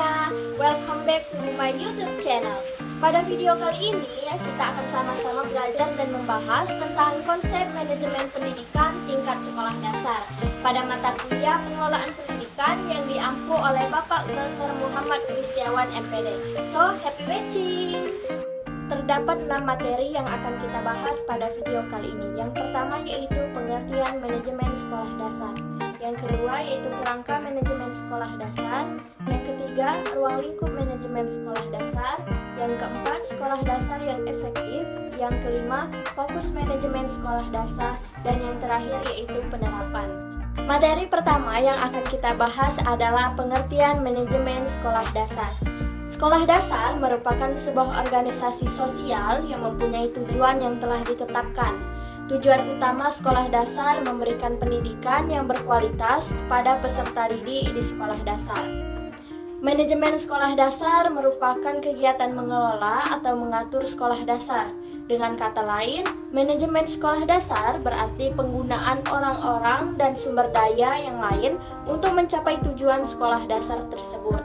semuanya, welcome back to my YouTube channel. Pada video kali ini kita akan sama-sama belajar dan membahas tentang konsep manajemen pendidikan tingkat sekolah dasar pada mata kuliah pengelolaan pendidikan yang diampu oleh Bapak Dr. Muhammad Kristiawan MPD. So, happy watching! Terdapat 6 materi yang akan kita bahas pada video kali ini. Yang pertama yaitu pengertian manajemen sekolah dasar. Yang kedua yaitu kerangka manajemen sekolah dasar. Yang ketiga, ruang lingkup manajemen sekolah dasar. Yang keempat, sekolah dasar yang efektif. Yang kelima, fokus manajemen sekolah dasar. Dan yang terakhir yaitu penerapan. Materi pertama yang akan kita bahas adalah pengertian manajemen sekolah dasar. Sekolah dasar merupakan sebuah organisasi sosial yang mempunyai tujuan yang telah ditetapkan. Tujuan utama sekolah dasar memberikan pendidikan yang berkualitas kepada peserta didik di sekolah dasar. Manajemen sekolah dasar merupakan kegiatan mengelola atau mengatur sekolah dasar. Dengan kata lain, manajemen sekolah dasar berarti penggunaan orang-orang dan sumber daya yang lain untuk mencapai tujuan sekolah dasar tersebut.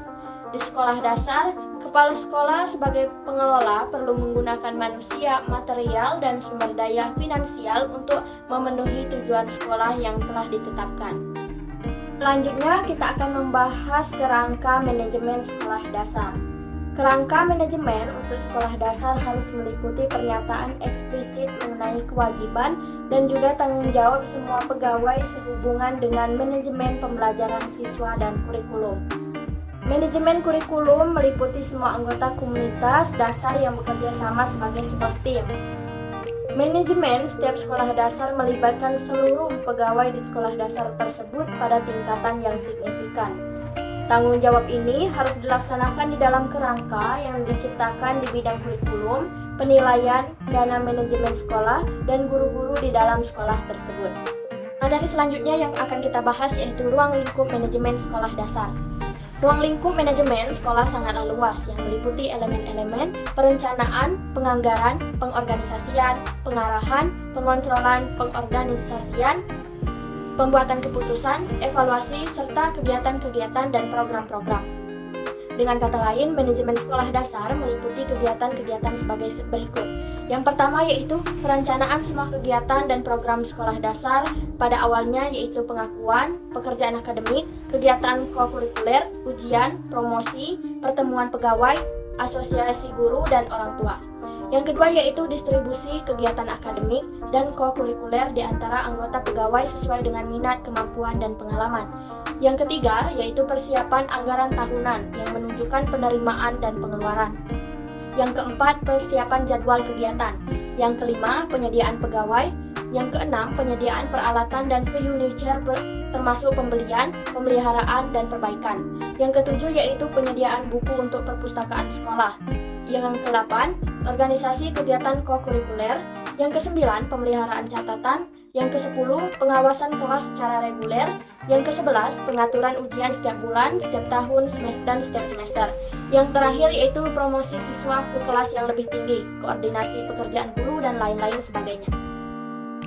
Di sekolah dasar, kepala sekolah sebagai pengelola perlu menggunakan manusia, material, dan sumber daya finansial untuk memenuhi tujuan sekolah yang telah ditetapkan. Selanjutnya, kita akan membahas kerangka manajemen sekolah dasar. Kerangka manajemen untuk sekolah dasar harus meliputi pernyataan eksplisit mengenai kewajiban dan juga tanggung jawab semua pegawai sehubungan dengan manajemen pembelajaran siswa dan kurikulum. Manajemen kurikulum meliputi semua anggota komunitas dasar yang bekerja sama sebagai sebuah tim. Manajemen setiap sekolah dasar melibatkan seluruh pegawai di sekolah dasar tersebut pada tingkatan yang signifikan. Tanggung jawab ini harus dilaksanakan di dalam kerangka yang diciptakan di bidang kurikulum, penilaian, dana manajemen sekolah, dan guru-guru di dalam sekolah tersebut. Materi selanjutnya yang akan kita bahas yaitu ruang lingkup manajemen sekolah dasar. Ruang lingkup manajemen sekolah sangatlah luas yang meliputi elemen-elemen perencanaan, penganggaran, pengorganisasian, pengarahan, pengontrolan, pengorganisasian, pembuatan keputusan, evaluasi, serta kegiatan-kegiatan dan program-program. Dengan kata lain, manajemen sekolah dasar meliputi kegiatan-kegiatan sebagai berikut. Yang pertama yaitu perencanaan semua kegiatan dan program sekolah dasar pada awalnya yaitu pengakuan, pekerjaan akademik, kegiatan kokurikuler, ujian, promosi, pertemuan pegawai, asosiasi guru, dan orang tua. Yang kedua yaitu distribusi kegiatan akademik dan kokurikuler di antara anggota pegawai sesuai dengan minat, kemampuan, dan pengalaman. Yang ketiga yaitu persiapan anggaran tahunan yang menunjukkan penerimaan dan pengeluaran. Yang keempat, persiapan jadwal kegiatan. Yang kelima, penyediaan pegawai. Yang keenam, penyediaan peralatan dan furniture termasuk pembelian, pemeliharaan, dan perbaikan. Yang ketujuh yaitu penyediaan buku untuk perpustakaan sekolah. Yang kedelapan, organisasi kegiatan kokurikuler. Yang kesembilan, pemeliharaan catatan. Yang ke-10, pengawasan kelas secara reguler. Yang ke-11, pengaturan ujian setiap bulan, setiap tahun, dan setiap semester. Yang terakhir yaitu promosi siswa ke kelas yang lebih tinggi, koordinasi pekerjaan guru, dan lain-lain sebagainya.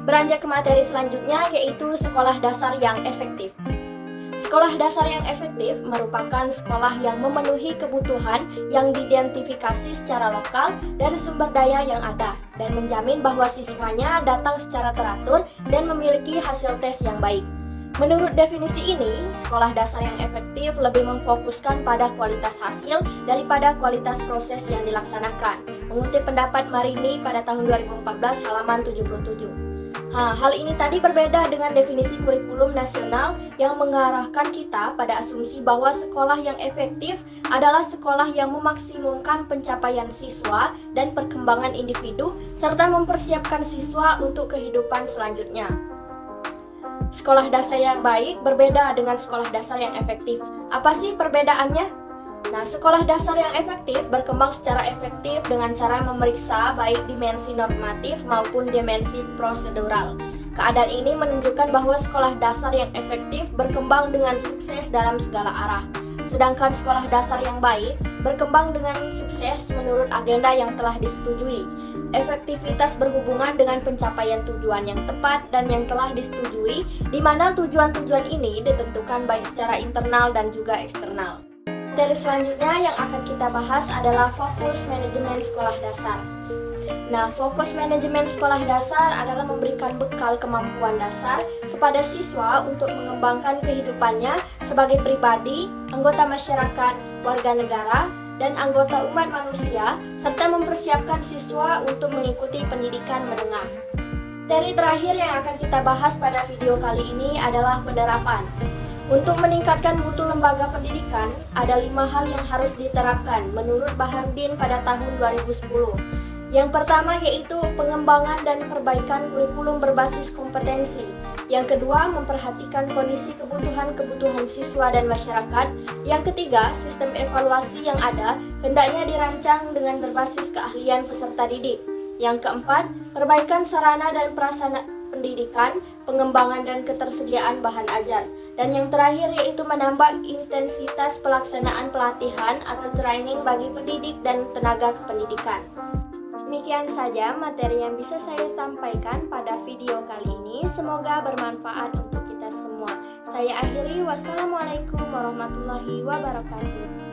Beranjak ke materi selanjutnya yaitu sekolah dasar yang efektif. Sekolah dasar yang efektif merupakan sekolah yang memenuhi kebutuhan yang diidentifikasi secara lokal dari sumber daya yang ada dan menjamin bahwa siswanya datang secara teratur dan memiliki hasil tes yang baik. Menurut definisi ini, sekolah dasar yang efektif lebih memfokuskan pada kualitas hasil daripada kualitas proses yang dilaksanakan. Mengutip pendapat Marini pada tahun 2014 halaman 77. Hal ini tadi berbeda dengan definisi kurikulum nasional yang mengarahkan kita pada asumsi bahwa sekolah yang efektif adalah sekolah yang memaksimumkan pencapaian siswa dan perkembangan individu serta mempersiapkan siswa untuk kehidupan selanjutnya. Sekolah dasar yang baik berbeda dengan sekolah dasar yang efektif. Apa sih perbedaannya? Sekolah dasar yang efektif berkembang secara efektif dengan cara memeriksa baik dimensi normatif maupun dimensi prosedural. Keadaan ini menunjukkan bahwa sekolah dasar yang efektif berkembang dengan sukses dalam segala arah. Sedangkan sekolah dasar yang baik berkembang dengan sukses menurut agenda yang telah disetujui. Efektivitas berhubungan dengan pencapaian tujuan yang tepat dan yang telah disetujui, di mana tujuan-tujuan ini ditentukan baik secara internal dan juga eksternal. Materi selanjutnya yang akan kita bahas adalah fokus manajemen sekolah dasar. Nah, fokus manajemen sekolah dasar adalah memberikan bekal kemampuan dasar kepada siswa untuk mengembangkan kehidupannya sebagai pribadi, anggota masyarakat, warga negara, dan anggota umat manusia, serta mempersiapkan siswa untuk mengikuti pendidikan menengah. Materi terakhir yang akan kita bahas pada video kali ini adalah penerapan. Untuk meningkatkan mutu lembaga pendidikan, ada 5 hal yang harus diterapkan menurut Baharudin pada tahun 2010. Yang pertama yaitu pengembangan dan perbaikan kurikulum berbasis kompetensi. Yang kedua, memperhatikan kondisi kebutuhan siswa dan masyarakat. Yang ketiga, sistem evaluasi yang ada hendaknya dirancang dengan berbasis keahlian peserta didik. Yang keempat, perbaikan sarana dan prasarana pendidikan, pengembangan dan ketersediaan bahan ajar. Dan yang terakhir yaitu menambah intensitas pelaksanaan pelatihan atau training bagi pendidik dan tenaga kependidikan. Demikian saja materi yang bisa saya sampaikan pada video kali ini. Semoga bermanfaat untuk kita semua. Saya akhiri, wassalamualaikum warahmatullahi wabarakatuh.